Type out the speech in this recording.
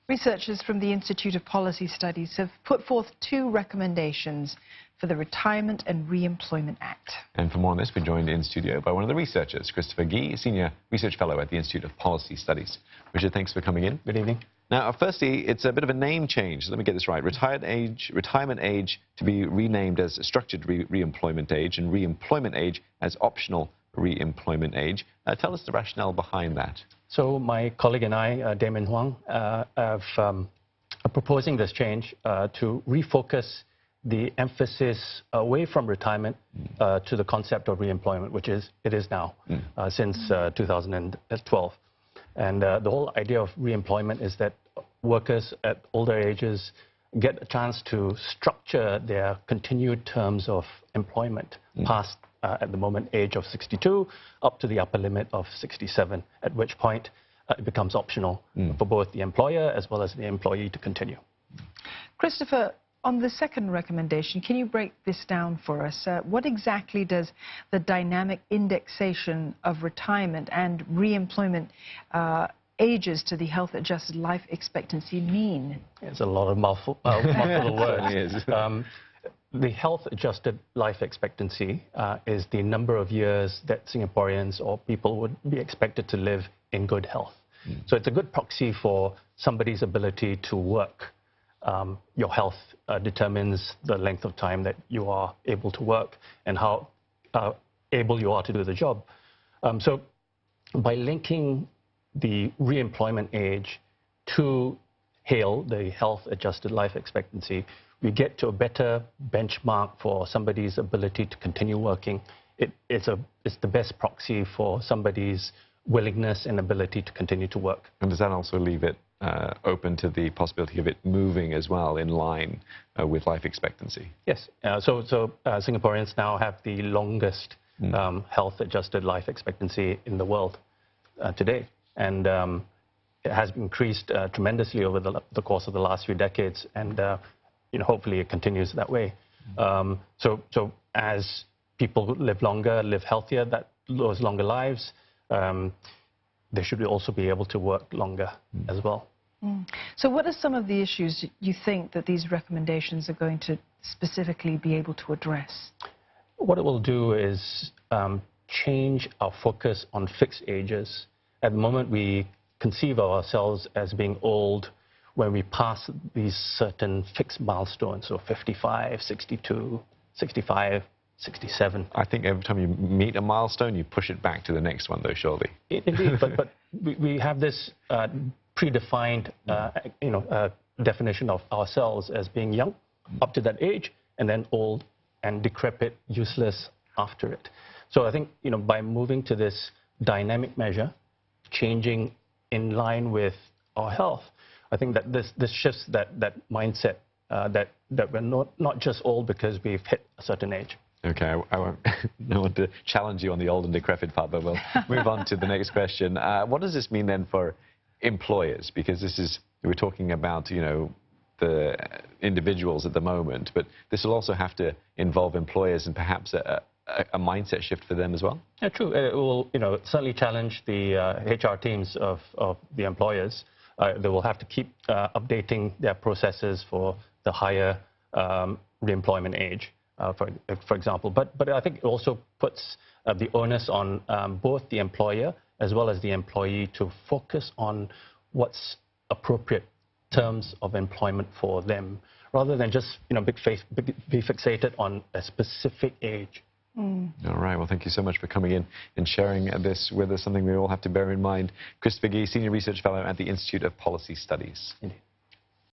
Researchers from the Institute of Policy Studies have put forth 2 recommendations for the Retirement and Re-employment Act. And for more on this, we're joined in studio by one of the researchers, Christopher Gee, Senior Research Fellow at the Institute of Policy Studies. Richard, thanks for coming in. Good evening. Now, firstly, it's a bit of a name change. Let me get this right. Retirement age to be renamed as structured re-employment age, and re-employment age as optional re-employment age. Tell us the rationale behind that. So my colleague and I, Damon Huang, are proposing this change to refocus the emphasis away from retirement to the concept of re-employment, which it is now since 2012. And the whole idea of re-employment is that workers at older ages get a chance to structure their continued terms of employment past, at the moment, age of 62, up to the upper limit of 67, at which point it becomes optional for both the employer as well as the employee to continue. Christopher, on the second recommendation, can you break this down for us? What exactly does the dynamic indexation of retirement and re-employment ages to the health-adjusted life expectancy mean? It's a lot of mouthful words. The health-adjusted life expectancy is the number of years that Singaporeans or people would be expected to live in good health. So it's a good proxy for somebody's ability to work. Your health determines the length of time that you are able to work and how able you are to do the job. So by linking the re-employment age to HALE, the health-adjusted life expectancy, we get to a better benchmark for somebody's ability to continue working. It's the best proxy for somebody's willingness and ability to continue to work. And does that also leave it open to the possibility of it moving as well in line with life expectancy? Yes. So Singaporeans now have the longest health-adjusted life expectancy in the world today. And it has increased tremendously over the course of the last few decades. And hopefully it continues that way. So as people live longer, live healthier, those longer lives, they should also be able to work longer as well. So what are some of the issues you think that these recommendations are going to specifically be able to address? What it will do is change our focus on fixed ages. At the moment, we conceive of ourselves as being old when we pass these certain fixed milestones, so 55, 62, 65, 67. I think every time you meet a milestone, you push it back to the next one, though, surely. Indeed, but we have this predefined definition of ourselves as being young up to that age, and then old and decrepit, useless after it. So I think by moving to this dynamic measure, changing in line with our health, I think that this shifts that mindset that we're not just old because we've hit a certain age. Okay, I won't want to challenge you on the old and decrepit part, but we'll move on to the next question. What does this mean then for employers? Because we're talking about, the individuals at the moment, but this will also have to involve employers and perhaps a mindset shift for them as well? Yeah, true. It will, certainly challenge the HR teams of the employers. They will have to keep updating their processes for the higher re-employment age. For example, but I think it also puts the onus on both the employer as well as the employee to focus on what's appropriate terms of employment for them, rather than just be fixated on a specific age. All right. Well, thank you so much for coming in and sharing this with us, something we all have to bear in mind. Christopher Gee, Senior Research Fellow at the Institute of Policy Studies. Indeed.